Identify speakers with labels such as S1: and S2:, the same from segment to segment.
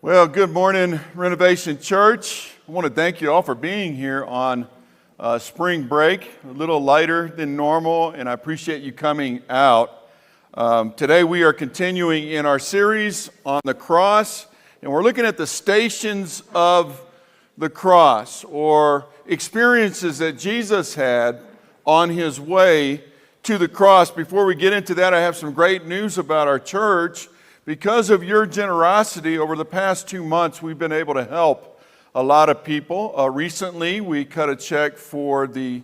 S1: Well, good morning, Renovation Church. I want to thank you all for being here on spring break, a little lighter than normal, and I appreciate you coming out. Today we are continuing in our series on the cross, and we're looking at the stations of the cross, or experiences that Jesus had on his way to the cross. Before we get into that, I have some great news about our church. Because of your generosity over the past 2 months, we've been able to help a lot of people. Recently, we cut a check for the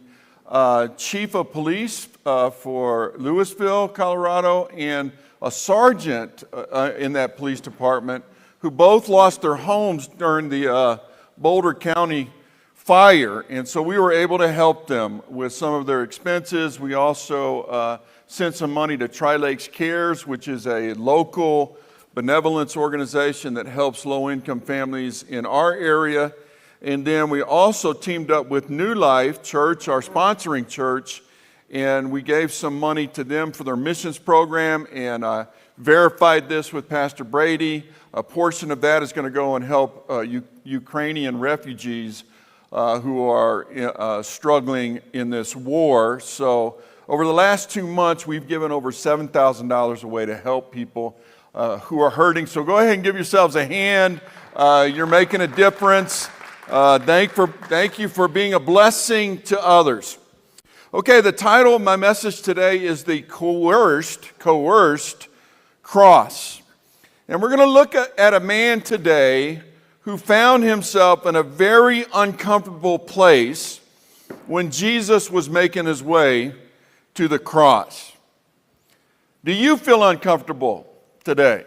S1: chief of police for Louisville, Colorado, and a sergeant in that police department who both lost their homes during the Boulder County fire. And so we were able to help them with some of their expenses. We also sent some money to Tri-Lakes Cares, which is a local benevolence organization that helps low-income families in our area. And then we also teamed up with New Life Church, our sponsoring church, and we gave some money to them for their missions program, and I verified this with Pastor Brady. A portion of that is going to go and help Ukrainian refugees who are struggling in this war. So over the last 2 months, we've given over $7,000 away to help people who are hurting. So go ahead and give yourselves a hand. You're making a difference. Thank you for being a blessing to others. Okay, the title of my message today is the Coerced Cross. And we're going to look at a man today who found himself in a very uncomfortable place when Jesus was making his way to the cross. Do you feel uncomfortable today?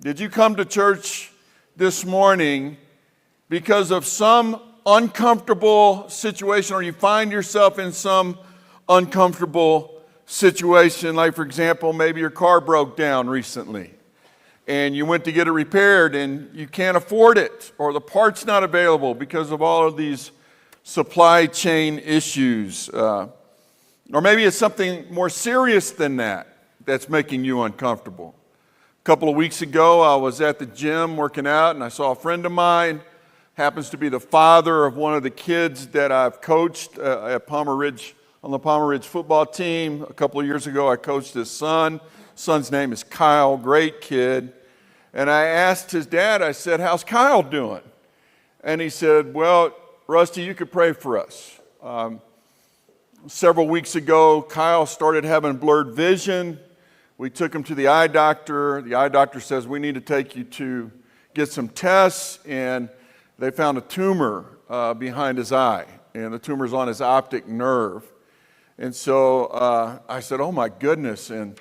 S1: Did you come to church this morning because of some uncomfortable situation, or you find yourself in some uncomfortable situation? Like, for example, maybe your car broke down recently and you went to get it repaired and you can't afford it, or the part's not available because of all of these supply chain issues. Or maybe it's something more serious than that that's making you uncomfortable. A couple of weeks ago, I was at the gym working out, and I saw a friend of mine, happens to be the father of one of the kids that I've coached at Palmer Ridge, on the Palmer Ridge football team. A couple of years ago, I coached his son. Son's name is Kyle, great kid. And I asked his dad, I said, "How's Kyle doing?" And he said, "Well, Rusty, you could pray for us." Several weeks ago, Kyle started having blurred vision. We took him to the eye doctor. The eye doctor says, "We need to take you to get some tests," and they found a tumor behind his eye, and the tumor's on his optic nerve. And so I said, "Oh my goodness," and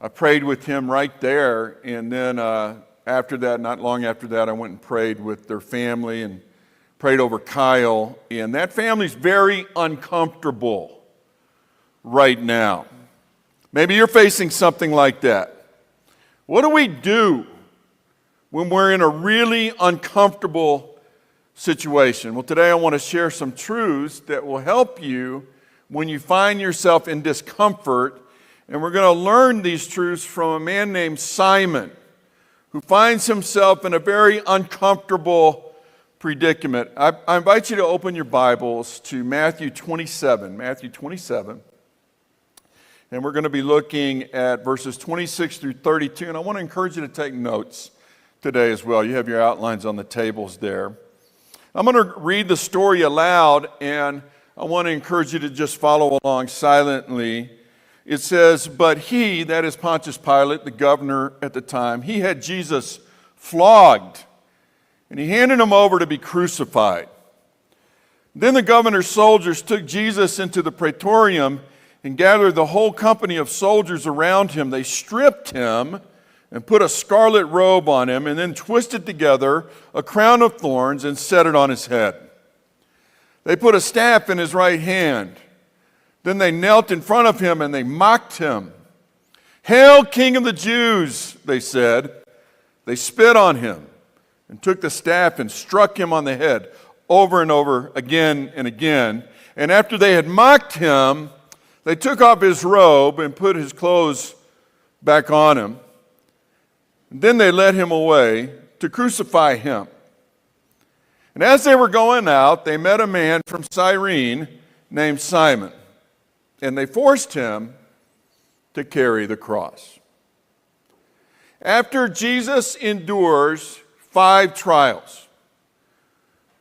S1: I prayed with him right there. And then after that, not long after that, I went and prayed with their family and prayed over Kyle. And that family's very uncomfortable right now. Maybe you're facing something like that. What do we do when we're in a really uncomfortable situation? Well, today I want to share some truths that will help you when you find yourself in discomfort. And we're going to learn these truths from a man named Simon, who finds himself in a very uncomfortable predicament. I invite you to open your Bibles to Matthew 27. Matthew 27. And we're going to be looking at verses 26 through 32. And I want to encourage you to take notes today as well. You have your outlines on the tables there. I'm going to read the story aloud, and I want to encourage you to just follow along silently. It says, "But he," that is Pontius Pilate, the governor at the time, "he had Jesus flogged, and he handed him over to be crucified. Then the governor's soldiers took Jesus into the praetorium and gathered the whole company of soldiers around him. They stripped him and put a scarlet robe on him, and then twisted together a crown of thorns and set it on his head. They put a staff in his right hand. Then they knelt in front of him and they mocked him. 'Hail, King of the Jews,' they said. They spit on him and took the staff and struck him on the head over and over again and again. And after they had mocked him, they took off his robe and put his clothes back on him. And then they led him away to crucify him. And as they were going out, they met a man from Cyrene named Simon, and they forced him to carry the cross. After Jesus endures 5 trials,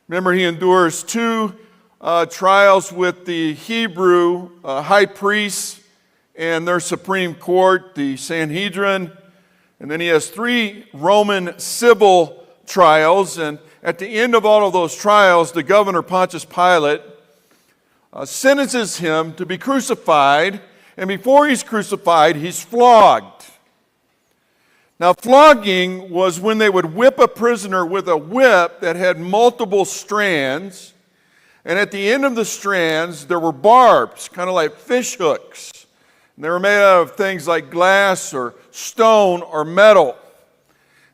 S1: remember he endures 2 trials with the Hebrew high priests and their supreme court, the Sanhedrin, and then he has 3 Roman civil trials, and at the end of all of those trials, the governor Pontius Pilate sentences him to be crucified, and before he's crucified, he's flogged. Now, flogging was when they would whip a prisoner with a whip that had multiple strands, and at the end of the strands, there were barbs, kind of like fish hooks. And they were made out of things like glass or stone or metal.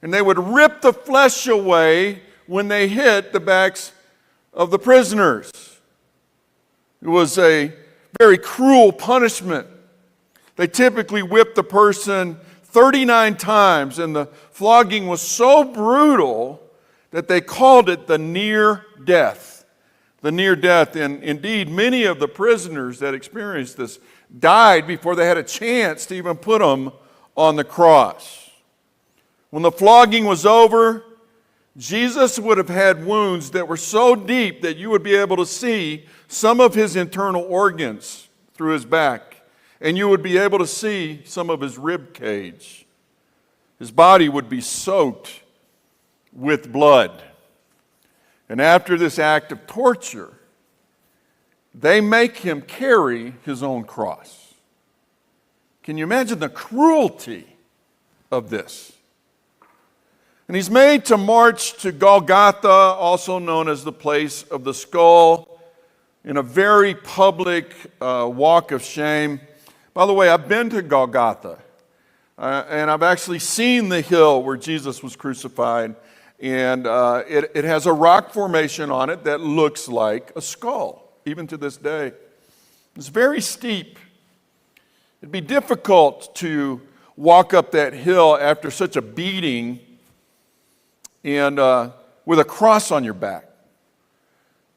S1: And they would rip the flesh away when they hit the backs of the prisoners. It was a very cruel punishment. They typically whipped the person 39 times, and the flogging was so brutal that they called it the near death. The near death. And indeed, many of the prisoners that experienced this died before they had a chance to even put them on the cross. When the flogging was over, Jesus would have had wounds that were so deep that you would be able to see some of his internal organs through his back. And you would be able to see some of his rib cage. His body would be soaked with blood. And after this act of torture, they make him carry his own cross. Can you imagine the cruelty of this? And he's made to march to Golgotha, also known as the place of the skull, in a very public walk of shame. By the way, I've been to Golgotha, and I've actually seen the hill where Jesus was crucified, and it has a rock formation on it that looks like a skull, even to this day. It's very steep. It'd be difficult to walk up that hill after such a beating and with a cross on your back.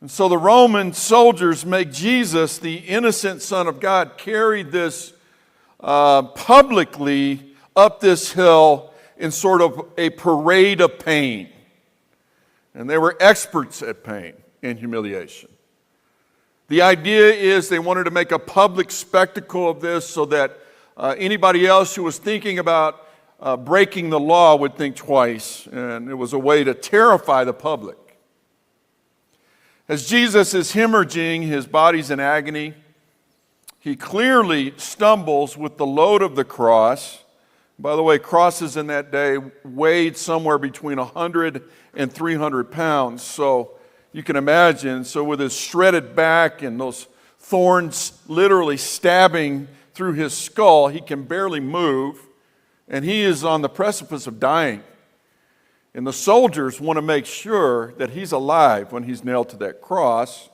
S1: And so the Roman soldiers make Jesus, the innocent Son of God, carry this publicly up this hill in sort of a parade of pain. And they were experts at pain and humiliation. The idea is they wanted to make a public spectacle of this so that anybody else who was thinking about breaking the law would think twice. And it was a way to terrify the public. As Jesus is hemorrhaging, his body's in agony, he clearly stumbles with the load of the cross. By the way, crosses in that day weighed somewhere between 100 and 300 pounds. So you can imagine, so with his shredded back and those thorns literally stabbing through his skull, he can barely move, and he is on the precipice of dying. And the soldiers want to make sure that he's alive when he's nailed to that cross.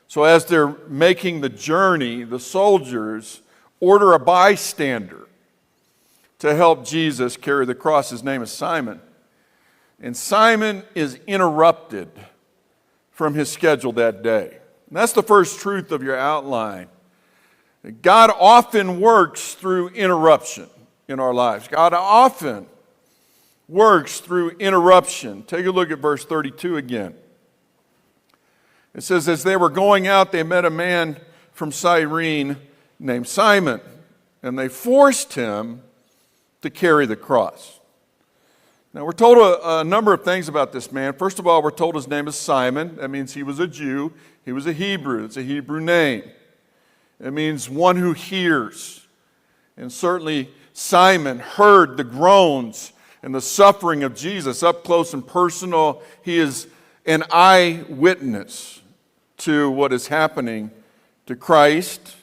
S1: So as they're making the journey, the soldiers order a bystander to help Jesus carry the cross. His name is Simon. And Simon is interrupted from his schedule that day. And that's the first truth of your outline. God often works through interruption in our lives. God often works through interruption. Take a look at verse 32 again. It says, as they were going out, they met a man from Cyrene named Simon, and they forced him to carry the cross. Now, we're told a number of things about this man. First of all, we're told his name is Simon. That means he was a Jew. He was a Hebrew. It's a Hebrew name. It means one who hears. And certainly Simon heard the groans and the suffering of Jesus up close and personal. He is an eyewitness to what is happening to Christ.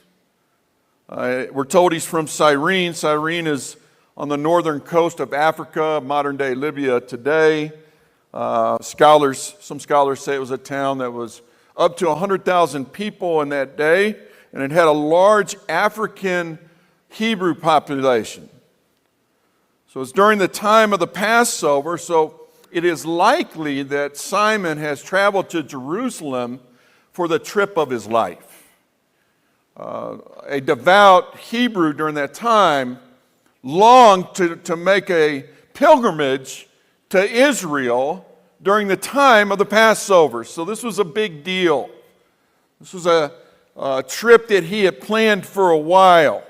S1: We're told he's from Cyrene. Cyrene is on the northern coast of Africa, modern-day Libya today. Some scholars say it was a town that was up to 100,000 people in that day, and it had a large African Hebrew population. So it's during the time of the Passover, so it is likely that Simon has traveled to Jerusalem for the trip of his life. A devout Hebrew during that time longed to make a pilgrimage to Israel during the time of the Passover. So this was a big deal. This was a trip that he had planned for a while.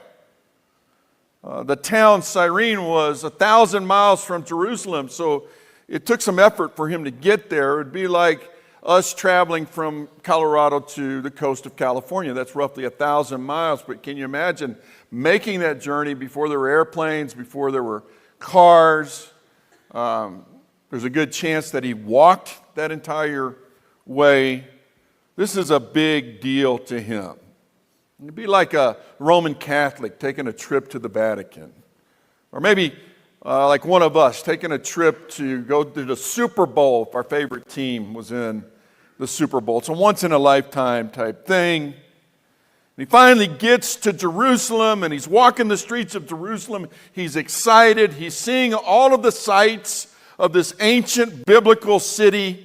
S1: The town Cyrene was 1,000 miles from Jerusalem, so it took some effort for him to get there. It would be like us traveling from Colorado to the coast of California. That's roughly 1,000 miles, but can you imagine making that journey before there were airplanes, before there were cars? There's a good chance that he walked that entire way. This is a big deal to him. It'd be like a Roman Catholic taking a trip to the Vatican. Or maybe like one of us taking a trip to go to the Super Bowl if our favorite team was in the Super Bowl. It's a once-in-a-lifetime type thing. And he finally gets to Jerusalem, and he's walking the streets of Jerusalem. He's excited. He's seeing all of the sights of this ancient biblical city.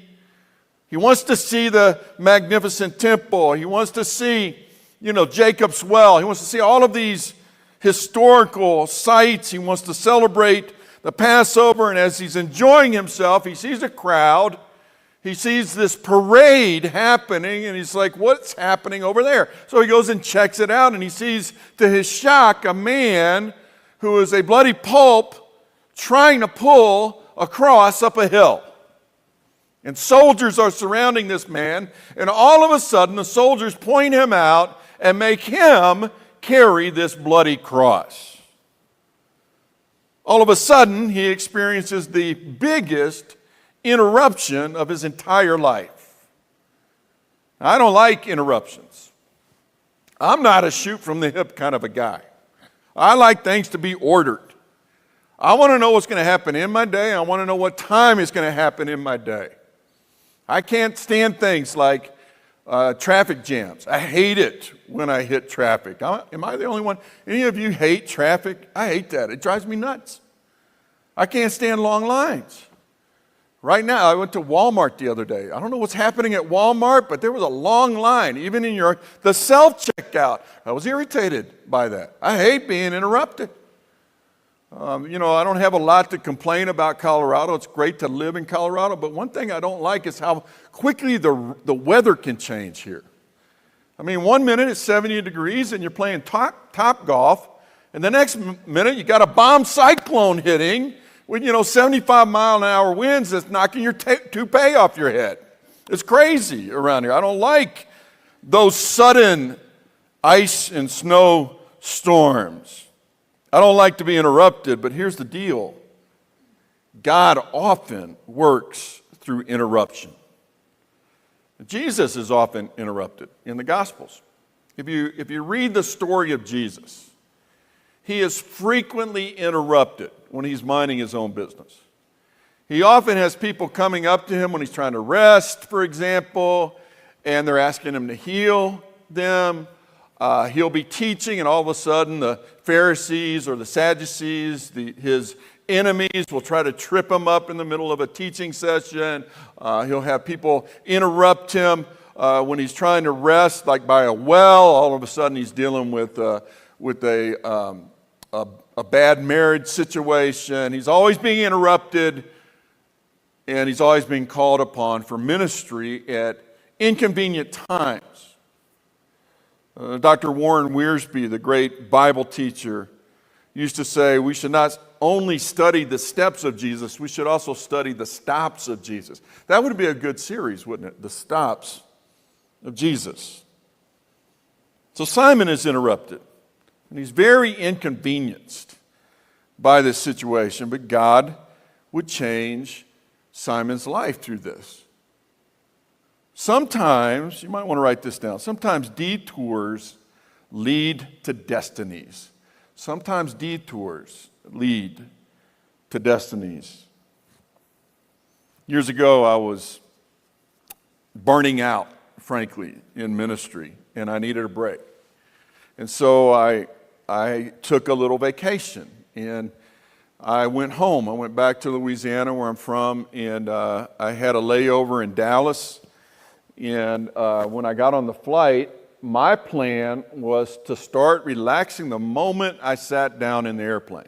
S1: He wants to see the magnificent temple. He wants to see, Jacob's well. He wants to see all of these historical sites. He wants to celebrate the Passover, and as he's enjoying himself, he sees a crowd. He sees this parade happening, and he's like, what's happening over there? So he goes and checks it out, and he sees, to his shock, a man who is a bloody pulp trying to pull a cross up a hill. And soldiers are surrounding this man, and all of a sudden the soldiers point him out and make him carry this bloody cross. All of a sudden, he experiences the biggest interruption of his entire life. I don't like interruptions. I'm not a shoot from the hip kind of a guy. I like things to be ordered. I want to know what's going to happen in my day. I want to know what time is going to happen in my day. I can't stand things like traffic jams. I hate it when I hit traffic. Am I the only one? Any of you hate traffic? I hate that. It drives me nuts. I can't stand long lines. Right now, I went to Walmart the other day. I don't know what's happening at Walmart, but there was a long line, even in the self-checkout. I was irritated by that. I hate being interrupted. I don't have a lot to complain about Colorado. It's great to live in Colorado, but one thing I don't like is how quickly the weather can change here. I mean, 1 minute it's 70 degrees and you're playing top golf, and the next minute you got a bomb cyclone hitting with, 75-mile-an-hour winds that's knocking your toupee off your head. It's crazy around here. I don't like those sudden ice and snow storms. I don't like to be interrupted, but here's the deal. God often works through interruption. Jesus is often interrupted in the Gospels. If you read the story of Jesus, he is frequently interrupted when he's minding his own business. He often has people coming up to him when he's trying to rest, for example, and they're asking him to heal them. He'll be teaching, and all of a sudden the Pharisees or the Sadducees, his enemies, will try to trip him up in the middle of a teaching session. He'll have people interrupt him when he's trying to rest, like by a well. All of a sudden he's dealing with a bad marriage situation. He's always being interrupted, and he's always being called upon for ministry at inconvenient times. Dr. Warren Wiersbe, the great Bible teacher, used to say we should not only study the steps of Jesus, we should also study the stops of Jesus. That would be a good series, wouldn't it? The stops of Jesus. So Simon is interrupted, and he's very inconvenienced by this situation, but God would change Simon's life through this. Sometimes, you might want to write this down, sometimes detours lead to destinies. Sometimes detours lead to destinies. Years ago, I was burning out, frankly, in ministry, and I needed a break. And so I took a little vacation, and I went home. I went back to Louisiana, where I'm from, and I had a layover in Dallas. And when I got on the flight, my plan was to start relaxing the moment I sat down in the airplane.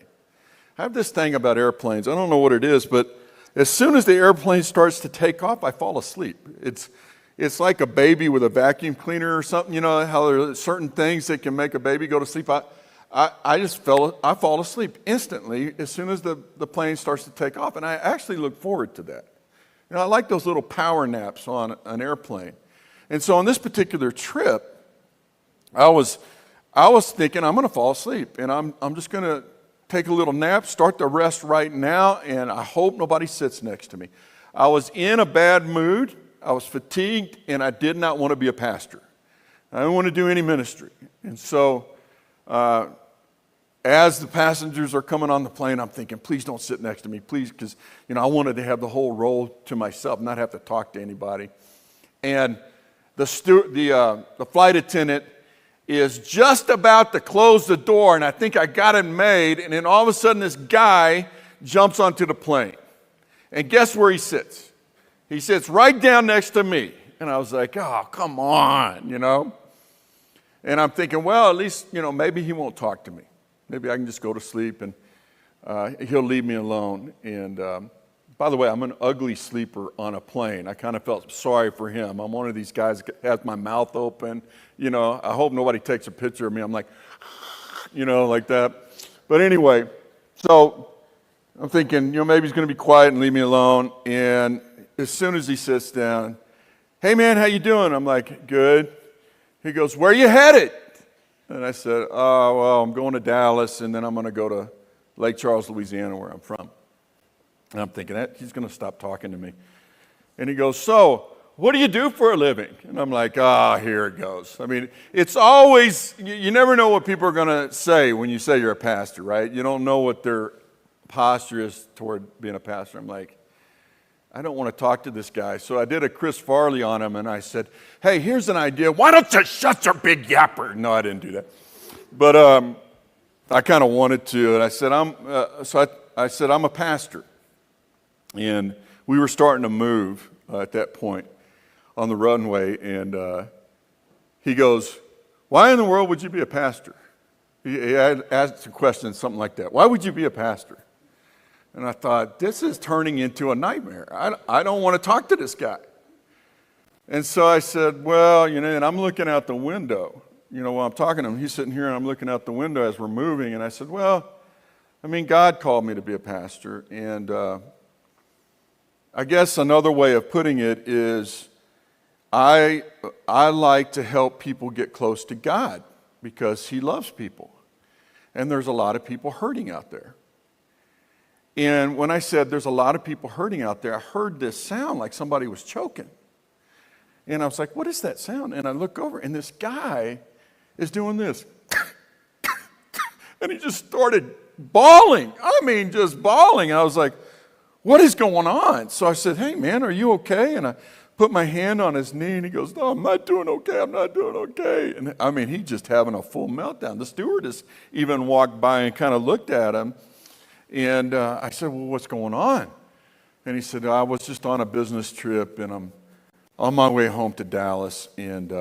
S1: I have this thing about airplanes. I don't know what it is, but as soon as the airplane starts to take off, I fall asleep. It's like a baby with a vacuum cleaner or something. You know how there are certain things that can make a baby go to sleep? I fall asleep instantly as soon as the plane starts to take off, and I actually look forward to that. You know, I like those little power naps on an airplane. And so on this particular trip, I was thinking I'm going to fall asleep, and I'm just going to take a little nap, start the rest right now, and I hope nobody sits next to me. I was in a bad mood. I was fatigued, and I did not want to be a pastor. I didn't want to do any ministry. And so as the passengers are coming on the plane, I'm thinking, please don't sit next to me, please, because I wanted to have the whole row to myself, not have to talk to anybody. And the flight attendant is just about to close the door, and I think I got it made, and then all of a sudden this guy jumps onto the plane. And guess where he sits? He sits right down next to me. And I was like, oh, come on, And I'm thinking, well, at least, maybe he won't talk to me. Maybe I can just go to sleep and he'll leave me alone. And by the way, I'm an ugly sleeper on a plane. I kind of felt sorry for him. I'm one of these guys that has my mouth open. I hope nobody takes a picture of me. I'm like, like that. But anyway, so I'm thinking, maybe he's going to be quiet and leave me alone. And as soon as he sits down, hey man, how you doing? I'm like, good. He goes, where are you headed? And I said, oh, well, I'm going to Dallas, and then I'm going to go to Lake Charles, Louisiana, where I'm from. And I'm thinking, he's going to stop talking to me. And he goes, so what do you do for a living? And I'm like, here it goes. I mean, it's always, you never know what people are going to say when you say you're a pastor, right? You don't know what their posture is toward being a pastor. I'm like, I don't want to talk to this guy. So I did a Chris Farley on him, and I said, hey, here's an idea. Why don't you shut your big yapper? No, I didn't do that. But I kind of wanted to, and I said, I said, I'm a pastor. And we were starting to move at that point on the runway, and he goes, why in the world would you be a pastor? He had asked a question, something like that. Why would you be a pastor? And I thought, this is turning into a nightmare. I don't want to talk to this guy. And so I said, well, and I'm looking out the window. While I'm talking to him, he's sitting here and I'm looking out the window as we're moving. And I said, well, God called me to be a pastor. And I guess another way of putting it is I like to help people get close to God because he loves people. And there's a lot of people hurting out there. And when I said there's a lot of people hurting out there, I heard this sound like somebody was choking. And I was like, what is that sound? And I look over, and this guy is doing this. And he just started bawling. Just bawling. I was like, what is going on? So I said, hey, man, are you okay? And I put my hand on his knee, and he goes, no, I'm not doing okay. I'm not doing okay. And he's just having a full meltdown. The stewardess even walked by and kind of looked at him. And I said, well, what's going on? And he said, I was just on a business trip, and I'm on my way home to Dallas, and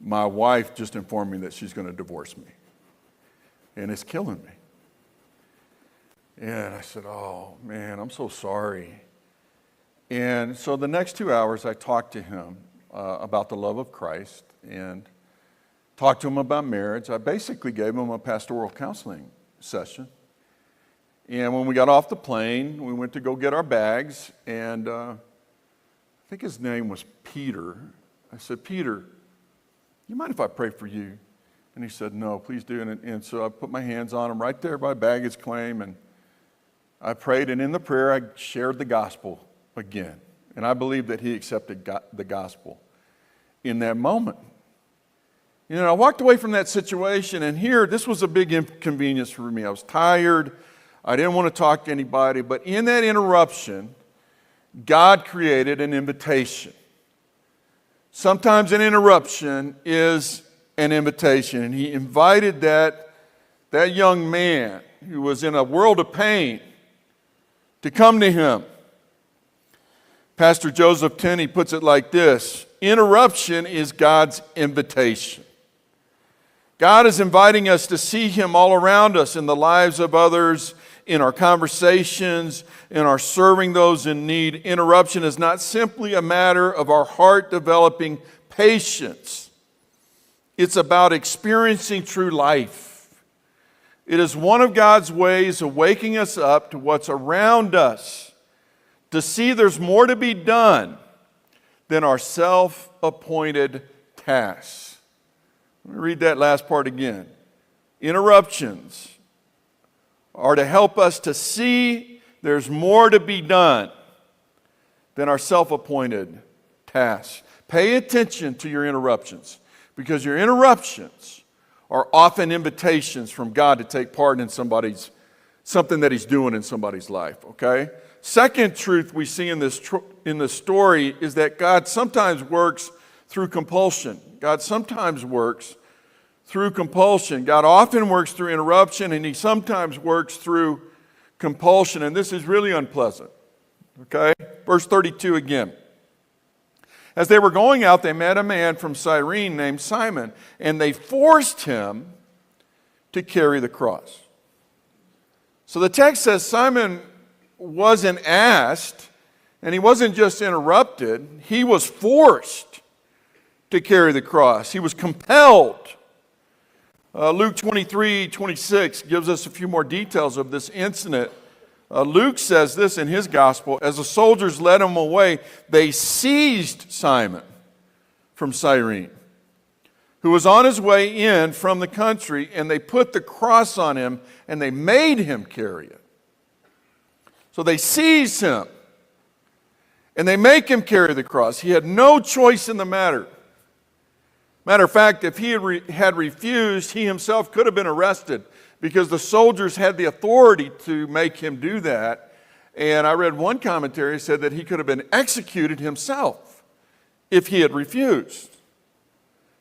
S1: my wife just informed me that she's going to divorce me. And it's killing me. And I said, oh, man, I'm so sorry. And so the next 2 hours, I talked to him about the love of Christ and talked to him about marriage. I basically gave him a pastoral counseling session. And when we got off the plane, we went to go get our bags, and I think his name was Peter. I said, Peter, you mind if I pray for you? And he said, no, please do. And so I put my hands on him right there by baggage claim, and I prayed, and in the prayer, I shared the gospel again. And I believe that he accepted the gospel in that moment. I walked away from that situation, and this was a big inconvenience for me. I was tired. I didn't want to talk to anybody, but in that interruption, God created an invitation. Sometimes an interruption is an invitation, and he invited that young man who was in a world of pain to come to him. Pastor Joseph Tenney puts it like this: interruption is God's invitation. God is inviting us to see him all around us in the lives of others, in our conversations, in our serving those in need. Interruption is not simply a matter of our heart developing patience. It's about experiencing true life. It is one of God's ways of waking us up to what's around us, to see there's more to be done than our self-appointed tasks. Let me read that last part again. Interruptions are to help us to see there's more to be done than our self-appointed tasks. Pay attention to your interruptions, because your interruptions are often invitations from God to take part in something that he's doing in somebody's life, okay? Second truth we see in this story is that God sometimes works through compulsion. God sometimes works through compulsion. God often works through interruption, and he sometimes works through compulsion, and this is really unpleasant. Okay? Verse 32 again. As they were going out, they met a man from Cyrene named Simon, and they forced him to carry the cross. So the text says Simon wasn't asked, and he wasn't just interrupted, he was forced to carry the cross. He was compelled. Luke 23:26 gives us a few more details of this incident. Luke says this in his gospel: as the soldiers led him away, they seized Simon from Cyrene, who was on his way in from the country, and they put the cross on him, and they made him carry it. So they seized him, and they make him carry the cross. He had no choice in the matter. Matter of fact, if he had refused, he himself could have been arrested, because the soldiers had the authority to make him do that. And I read one commentary said that he could have been executed himself if he had refused.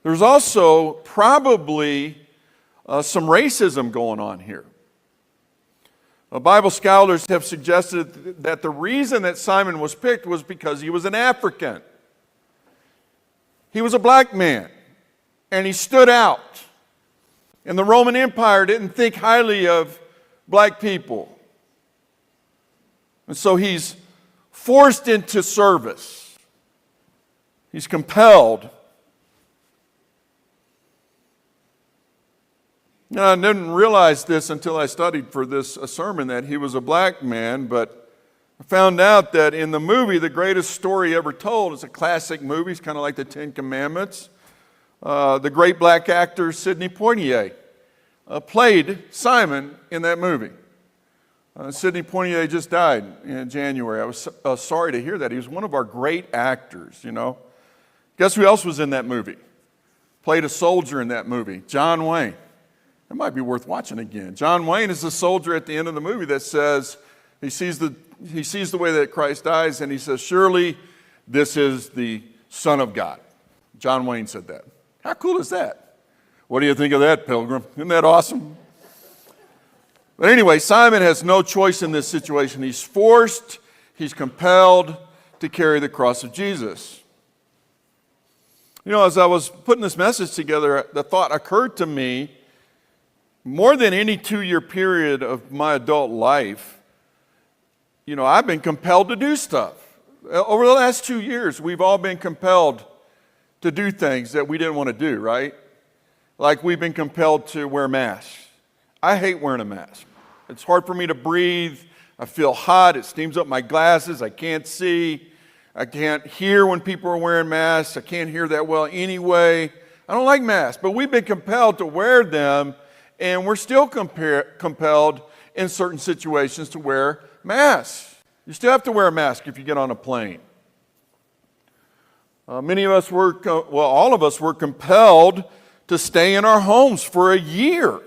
S1: There's also probably some racism going on here. Bible scholars have suggested that the reason that Simon was picked was because he was an African. He was a black man, and he stood out. And the Roman Empire didn't think highly of black people. And so he's forced into service. He's compelled. Now, I didn't realize this until I studied for this sermon, that he was a black man, but I found out that in the movie, The Greatest Story Ever Told, it's a classic movie, it's kind of like the Ten Commandments. The great black actor Sidney Poitier played Simon in that movie. Sidney Poitier just died in January. I was sorry to hear that. He was one of our great actors, you know. Guess who else was in that movie? Played a soldier in that movie, John Wayne. It might be worth watching again. John Wayne is the soldier at the end of the movie that says, he sees the way that Christ dies, and he says, surely this is the Son of God. John Wayne said that. How cool is that? What do you think of that, Pilgrim? Isn't that awesome? But anyway, Simon has no choice in this situation. He's forced, he's compelled to carry the cross of Jesus. You know, as I was putting this message together, the thought occurred to me, more than any 2-year period of my adult life, you know, I've been compelled to do stuff. Over the last 2 years, we've all been compelled to do things that we didn't want to do, right? Like we've been compelled to wear masks. I hate wearing a mask. It's hard for me to breathe. I feel hot. It steams up my glasses. I can't see. I can't hear when people are wearing masks. I can't hear that well anyway. I don't like masks, but we've been compelled to wear them, and we're still compelled in certain situations to wear masks. You still have to wear a mask if you get on a plane. Many of us were, all of us were compelled to stay in our homes for a year.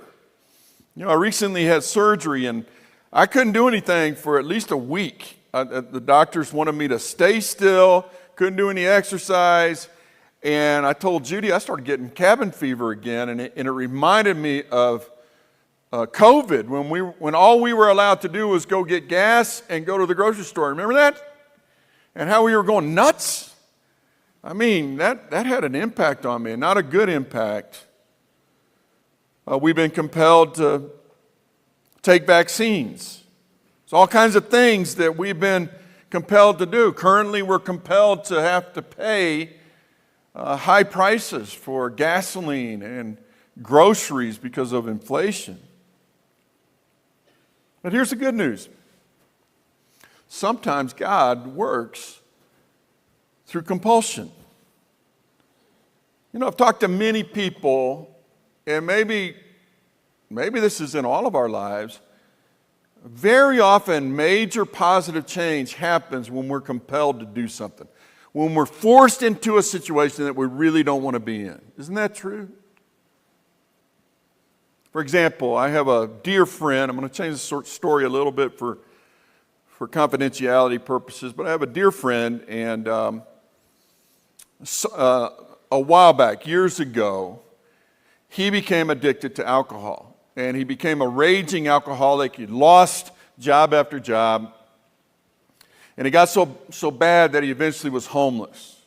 S1: You know, I recently had surgery, and I couldn't do anything for at least a week. The doctors wanted me to stay still, couldn't do any exercise, and I told Judy I started getting cabin fever again, and it reminded me of COVID, when all we were allowed to do was go get gas and go to the grocery store. Remember that? And how we were going nuts? I mean, that had an impact on me, not a good impact. We've been compelled to take vaccines. It's all kinds of things that we've been compelled to do. Currently, we're compelled to have to pay high prices for gasoline and groceries because of inflation. But here's the good news. Sometimes God works through compulsion. You know, I've talked to many people, and maybe this is in all of our lives. Very often, major positive change happens when we're compelled to do something, when we're forced into a situation that we really don't want to be in. Isn't that true? For example, I have a dear friend. I'm going to change the story a little bit for confidentiality purposes, but I have a dear friend, and a while back, years ago, he became addicted to alcohol, and he became a raging alcoholic. He lost job after job, and it got so bad that he eventually was homeless.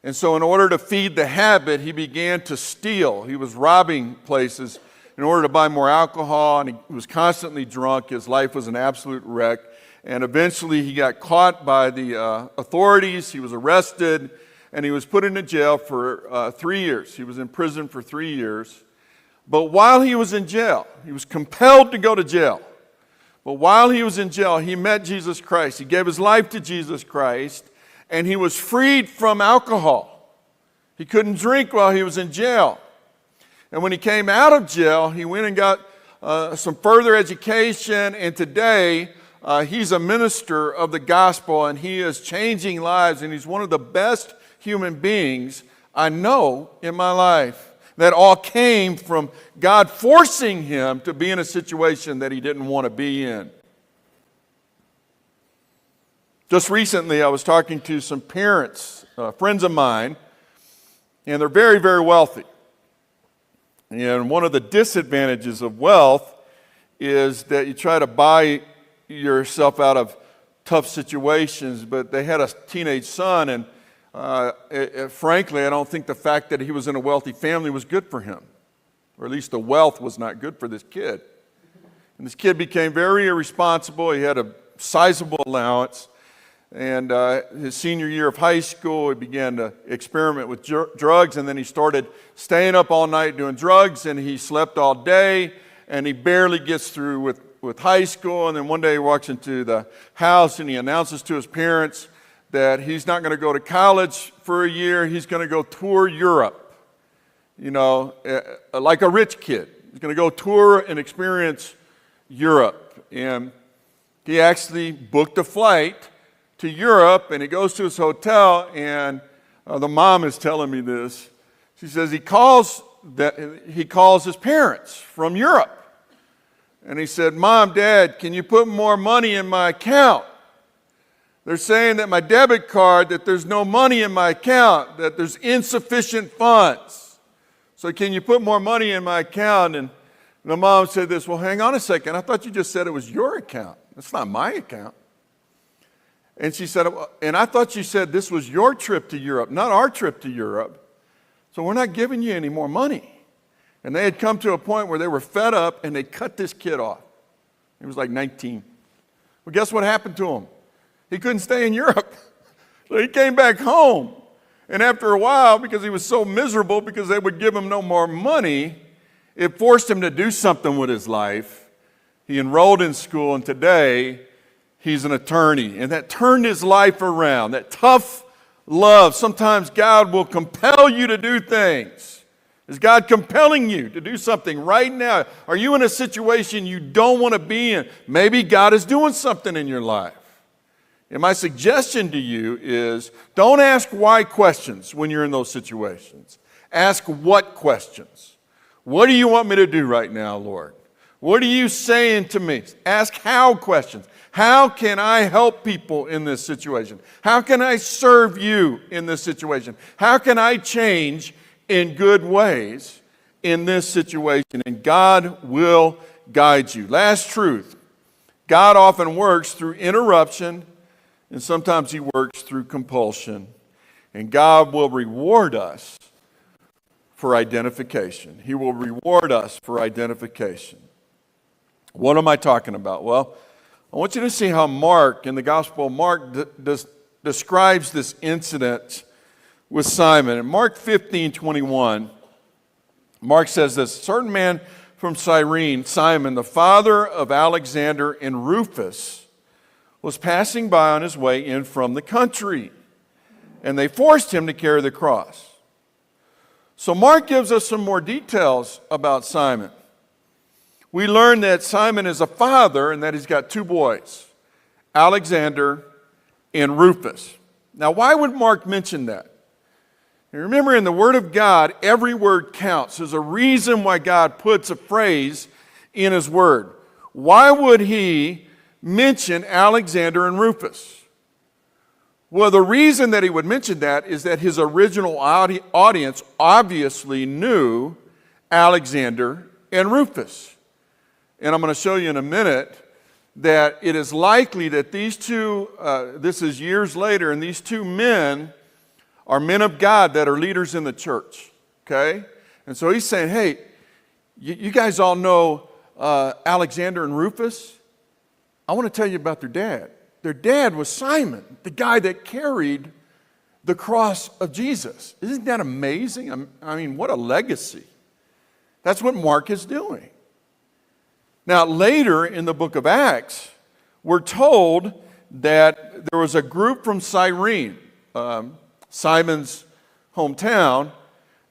S1: And so in order to feed the habit, he began to steal. He was robbing places in order to buy more alcohol, and he was constantly drunk. His life was an absolute wreck. And eventually he got caught by the authorities. He was arrested, and he was put into jail for 3 years. He was in prison for 3 years. But while he was in jail, he was compelled to go to jail. But while he was in jail, he met Jesus Christ. He gave his life to Jesus Christ, and he was freed from alcohol. He couldn't drink while he was in jail. And when he came out of jail, he went and got some further education, and today he's a minister of the gospel, and he is changing lives, and he's one of the best human beings I know in my life. That all came from God forcing him to be in a situation that he didn't want to be in. Just recently, I was talking to some parents, friends of mine, and they're very, very wealthy. And one of the disadvantages of wealth is that you try to buy yourself out of tough situations, but they had a teenage son, and frankly, I don't think the fact that he was in a wealthy family was good for him, or at least the wealth was not good for this kid. And this kid became very irresponsible. He had a sizable allowance, and his senior year of high school, he began to experiment with drugs, and then he started staying up all night doing drugs, and he slept all day, and he barely gets through with high school. And then one day he walks into the house, and he announces to his parents that he's not going to go to college for a year. He's going to go tour Europe, you know, like a rich kid. He's going to go tour and experience Europe. And he actually booked a flight to Europe, and he goes to his hotel, and the mom is telling me this. She says he calls his parents from Europe. And he said, "Mom, Dad, can you put more money in my account? They're saying that my debit card, that there's no money in my account, that there's insufficient funds. So can you put more money in my account?" And the mom said this, "Well, hang on a second. I thought you just said it was your account. That's not my account." And she said, "And I thought you said this was your trip to Europe, not our trip to Europe. So we're not giving you any more money." And they had come to a point where they were fed up, and they cut this kid off. He was like 19. Well, guess what happened to him? He couldn't stay in Europe. So he came back home. And after a while, because he was so miserable because they would give him no more money, it forced him to do something with his life. He enrolled in school, and today he's an attorney. And that turned his life around. That tough love. Sometimes God will compel you to do things. Is God compelling you to do something right now? Are you in a situation you don't want to be in? Maybe God is doing something in your life. And my suggestion to you is don't ask why questions when you're in those situations. Ask what questions. What do you want me to do right now, Lord? What are you saying to me? Ask how questions. How can I help people in this situation? How can I serve you in this situation? How can I change in good ways in this situation? And God will guide you. Last truth, God often works through interruption, and sometimes he works through compulsion. And God will reward us for identification. He will reward us for identification. What am I talking about? Well, I want you to see how Mark, in the Gospel of Mark, describes this incident with Simon. In Mark 15:21, Mark says this, a certain man from Cyrene, Simon, the father of Alexander and Rufus, was passing by on his way in from the country, and they forced him to carry the cross. So Mark gives us some more details about Simon. We learn that Simon is a father and that he's got two boys, Alexander and Rufus. Now, why would Mark mention that? And remember, in the Word of God, every word counts. There's a reason why God puts a phrase in His Word. Why would He mention Alexander and Rufus? Well, the reason that He would mention that is that His original audience obviously knew Alexander and Rufus. And I'm going to show you in a minute that it is likely that these two, this is years later, and these two men are men of God that are leaders in the church, okay? And so he's saying, hey, you guys all know Alexander and Rufus? I want to tell you about their dad. Their dad was Simon, the guy that carried the cross of Jesus. Isn't that amazing? I mean, what a legacy. That's what Mark is doing. Now, later in the book of Acts, we're told that there was a group from Cyrene, Simon's hometown,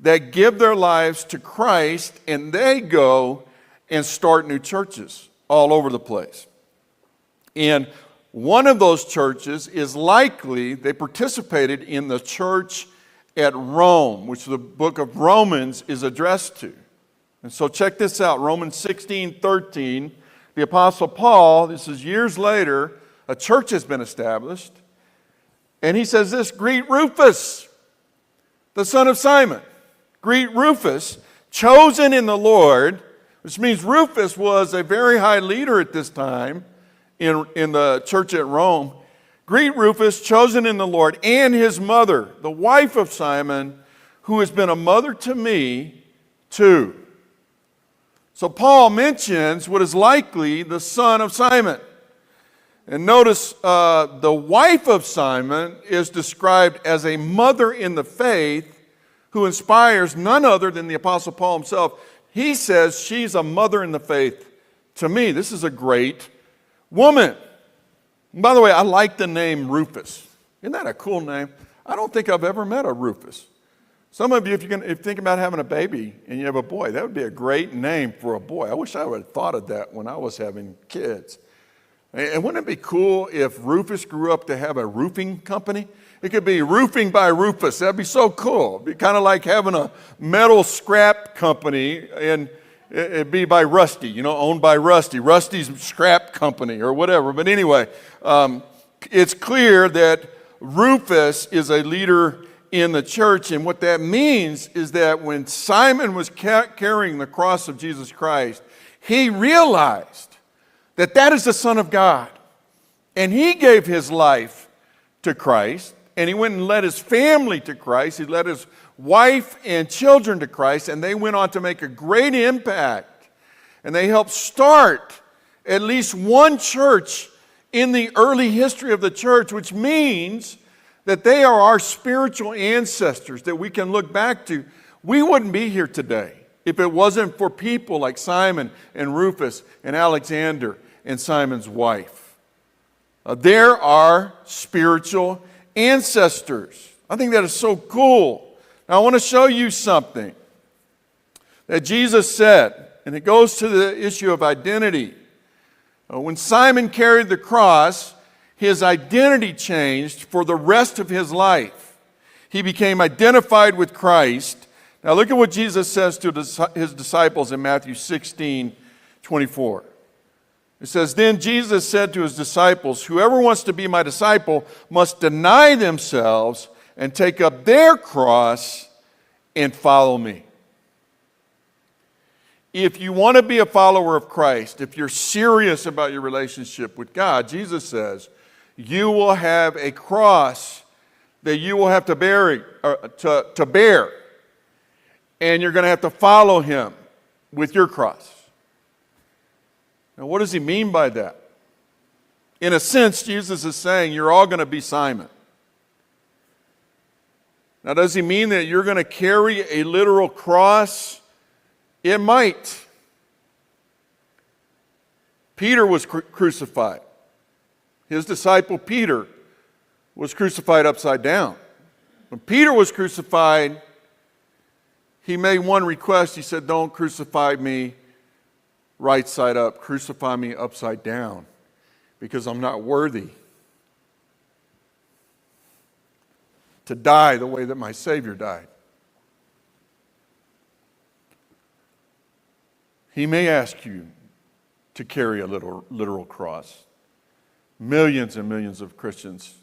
S1: that give their lives to Christ, and they go and start new churches all over the place. And one of those churches is likely, they participated in the church at Rome, which the book of Romans is addressed to. And so check this out, Romans 16:13, the Apostle Paul, this is years later, a church has been established, and he says this, greet Rufus, the son of Simon. Greet Rufus, chosen in the Lord, which means Rufus was a very high leader at this time in the church at Rome. Greet Rufus, chosen in the Lord, and his mother, the wife of Simon, who has been a mother to me too. So Paul mentions what is likely the son of Simon. And notice the wife of Simon is described as a mother in the faith who inspires none other than the Apostle Paul himself. He says she's a mother in the faith to me. This is a great woman. And by the way, I like the name Rufus. Isn't that a cool name? I don't think I've ever met a Rufus. Some of you, if you think about having a baby and you have a boy, that would be a great name for a boy. I wish I would have thought of that when I was having kids. And wouldn't it be cool if Rufus grew up to have a roofing company? It could be roofing by Rufus. That'd be so cool. It'd be kind of like having a metal scrap company, and it'd be by Rusty, owned by Rusty. Rusty's Scrap Company or whatever. But anyway, it's clear that Rufus is a leader in the church, and what that means is that when Simon was carrying the cross of Jesus Christ, he realized that that is the Son of God, and he gave his life to Christ, and he went and led his family to Christ. He led his wife and children to Christ, and they went on to make a great impact, and they helped start at least one church in the early history of the church, which means that they are our spiritual ancestors that we can look back to. We wouldn't be here today if it wasn't for people like Simon and Rufus and Alexander and Simon's wife. They're our spiritual ancestors. I think that is so cool. Now I want to show you something that Jesus said, and it goes to the issue of identity. When Simon carried the cross, his identity changed for the rest of his life. He became identified with Christ. Now look at what Jesus says to his disciples in Matthew 16:24. It says, then Jesus said to his disciples, whoever wants to be my disciple must deny themselves and take up their cross and follow me. if you want to be a follower of Christ, if you're serious about your relationship with God, Jesus says, you will have a cross that you will have to bear, and you're going to have to follow him with your cross. Now, what does he mean by that? In a sense, Jesus is saying you're all going to be Simon. Now, does he mean that you're going to carry a literal cross? It might. Peter was crucified. His disciple Peter was crucified upside down. When Peter was crucified, he made one request. He said, don't crucify me right side up. Crucify me upside down because I'm not worthy to die the way that my Savior died. He may ask you to carry a literal cross. Millions and millions of Christians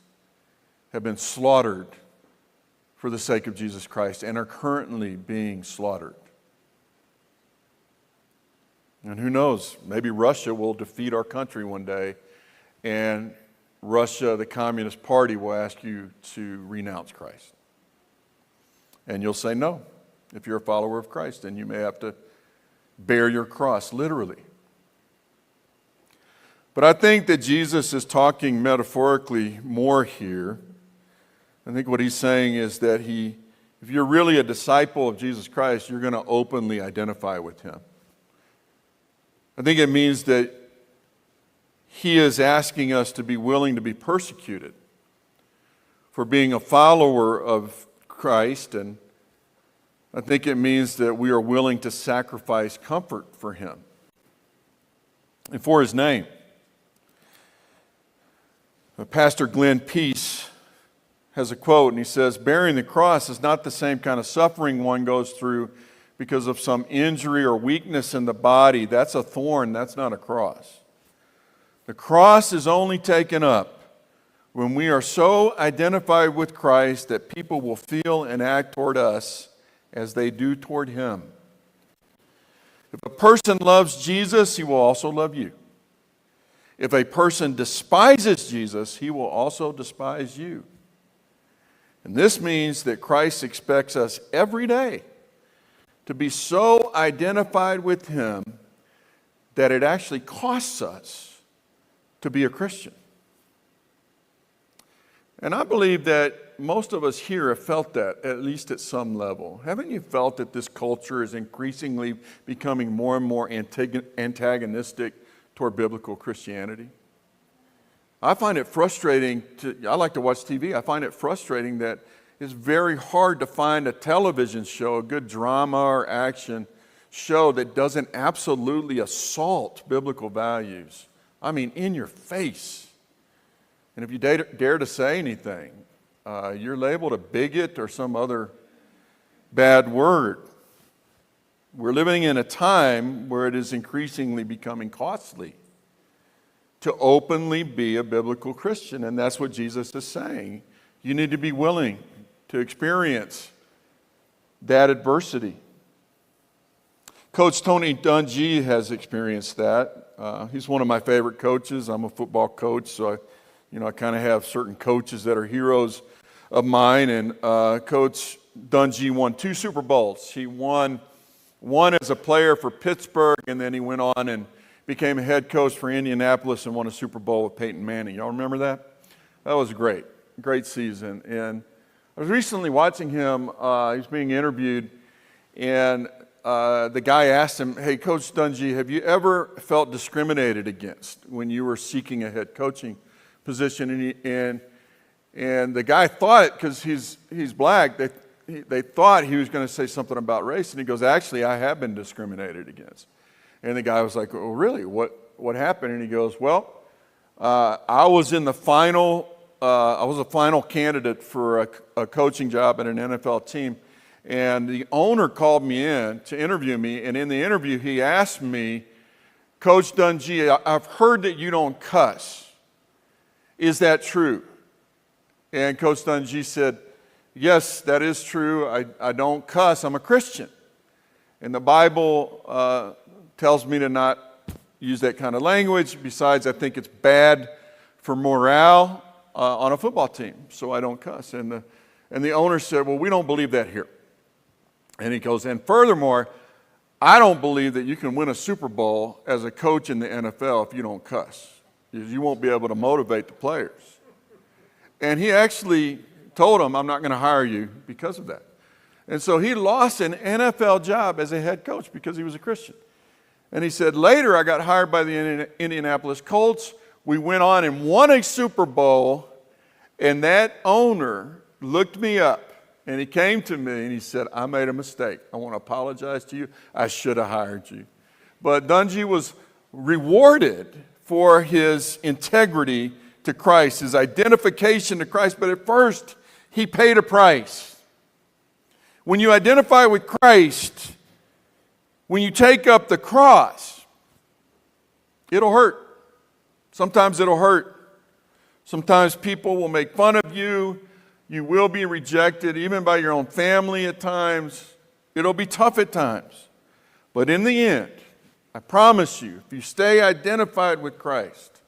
S1: have been slaughtered for the sake of Jesus Christ and are currently being slaughtered. And who knows, maybe Russia will defeat our country one day, and Russia, the Communist Party, will ask you to renounce Christ. And you'll say no. If you're a follower of Christ, then you may have to bear your cross literally. But I think that Jesus is talking metaphorically more here. I think what he's saying is that if you're really a disciple of Jesus Christ, you're going to openly identify with him. I think it means that he is asking us to be willing to be persecuted for being a follower of Christ, and I think it means that we are willing to sacrifice comfort for him and for his name. Pastor Glenn Peace has a quote, and he says, bearing the cross is not the same kind of suffering one goes through because of some injury or weakness in the body. That's a thorn, that's not a cross. The cross is only taken up when we are so identified with Christ that people will feel and act toward us as they do toward him. If a person loves Jesus, he will also love you. If a person despises Jesus, he will also despise you. And this means that Christ expects us every day to be so identified with him that it actually costs us to be a Christian. And I believe that most of us here have felt that, at least at some level. Haven't you felt that this culture is increasingly becoming more and more antagonistic toward biblical Christianity? I find it frustrating I like to watch TV. I find it frustrating that it's very hard to find a television show, a good drama or action show that doesn't absolutely assault biblical values. I mean, in your face. And if you dare to say anything, you're labeled a bigot or some other bad word. We're living in a time where it is increasingly becoming costly to openly be a biblical Christian, and that's what Jesus is saying. You need to be willing to experience that adversity. Coach Tony Dungy has experienced that. He's one of my favorite coaches. I'm a football coach, so I kind of have certain coaches that are heroes of mine, and Coach Dungy won 2 Super Bowls. He won one as a player for Pittsburgh, and then he went on and became a head coach for Indianapolis and won a Super Bowl with Peyton Manning. Y'all remember that? That was great season. And I was recently watching him. He was being interviewed, and the guy asked him, hey, Coach Dungy, have you ever felt discriminated against when you were seeking a head coaching position? And the guy thought, because he's black, they thought he was going to say something about race, and he goes, actually, I have been discriminated against. And the guy was like, oh, really? What happened? And he goes, well, I was a final candidate for a coaching job at an NFL team, and the owner called me in to interview me, and in the interview he asked me, Coach Dungy, I've heard that you don't cuss. Is that true? And Coach Dungy said, yes, that is true. I don't cuss. I'm a Christian. And the Bible tells me to not use that kind of language. Besides, I think it's bad for morale on a football team, so I don't cuss. And the owner said, well, we don't believe that here. And he goes, and furthermore, I don't believe that you can win a Super Bowl as a coach in the NFL if you don't cuss. You won't be able to motivate the players. And he actually told him, I'm not going to hire you because of that. And so he lost an NFL job as a head coach because he was a Christian. And he said, later I got hired by the Indianapolis Colts. We went on and won a Super Bowl, and that owner looked me up, and he came to me and he said, I made a mistake. I want to apologize to you. I should have hired you. But Dungy was rewarded for his integrity to Christ, his identification to Christ, but at first he paid a price. When you identify with Christ, when you take up the cross, it'll hurt. Sometimes it'll hurt. Sometimes people will make fun of you. You will be rejected, even by your own family at times. It'll be tough at times. But in the end, I promise you, if you stay identified with Christ,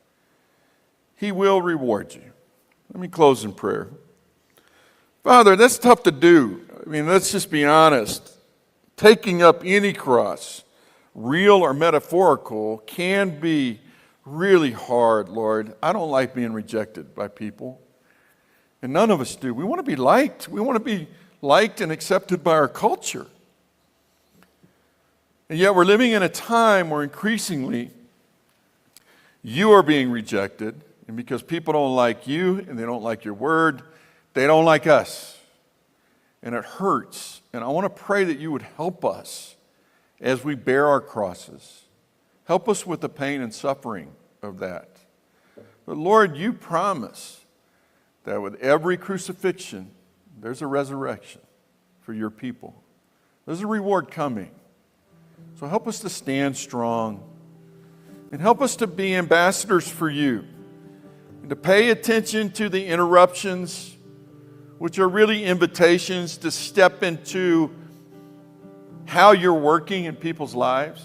S1: He will reward you. Let me close in prayer. Father, that's tough to do. I mean, let's just be honest. Taking up any cross, real or metaphorical, can be really hard, Lord. I don't like being rejected by people. And none of us do. We want to be liked. We want to be liked and accepted by our culture. And yet we're living in a time where increasingly you are being rejected. And because people don't like you and they don't like your word, they don't like us. And it hurts. And I want to pray that you would help us as we bear our crosses. Help us with the pain and suffering of that. But Lord, you promise that with every crucifixion, there's a resurrection for your people. There's a reward coming. So help us to stand strong and help us to be ambassadors for you and to pay attention to the interruptions, which are really invitations to step into how you're working in people's lives.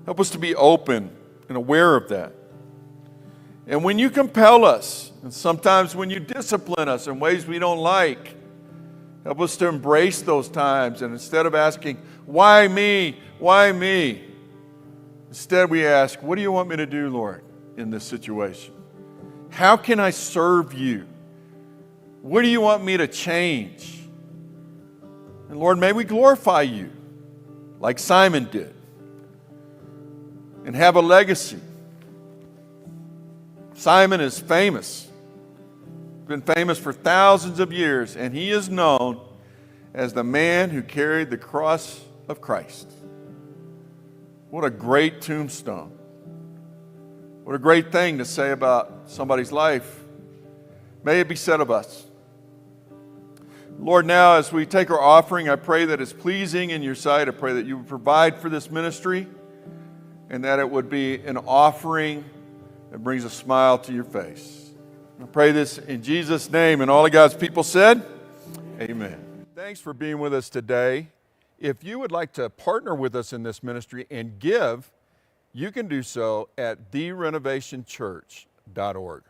S1: Help us to be open and aware of that. And when you compel us, and sometimes when you discipline us in ways we don't like, help us to embrace those times. And instead of asking, why me? Why me? Instead we ask, what do you want me to do, Lord, in this situation? How can I serve you? What do you want me to change? And Lord, may we glorify you like Simon did and have a legacy. Simon is famous, been famous for thousands of years, and he is known as the man who carried the cross of Christ. What a great tombstone. What a great thing to say about somebody's life. May it be said of us. Lord, now as we take our offering, I pray that it's pleasing in your sight. I pray that you would provide for this ministry and that it would be an offering that brings a smile to your face. I pray this in Jesus' name, and all of God's people said, amen. Thanks for being with us today. If you would like to partner with us in this ministry and give, you can do so at therenovationchurch.org.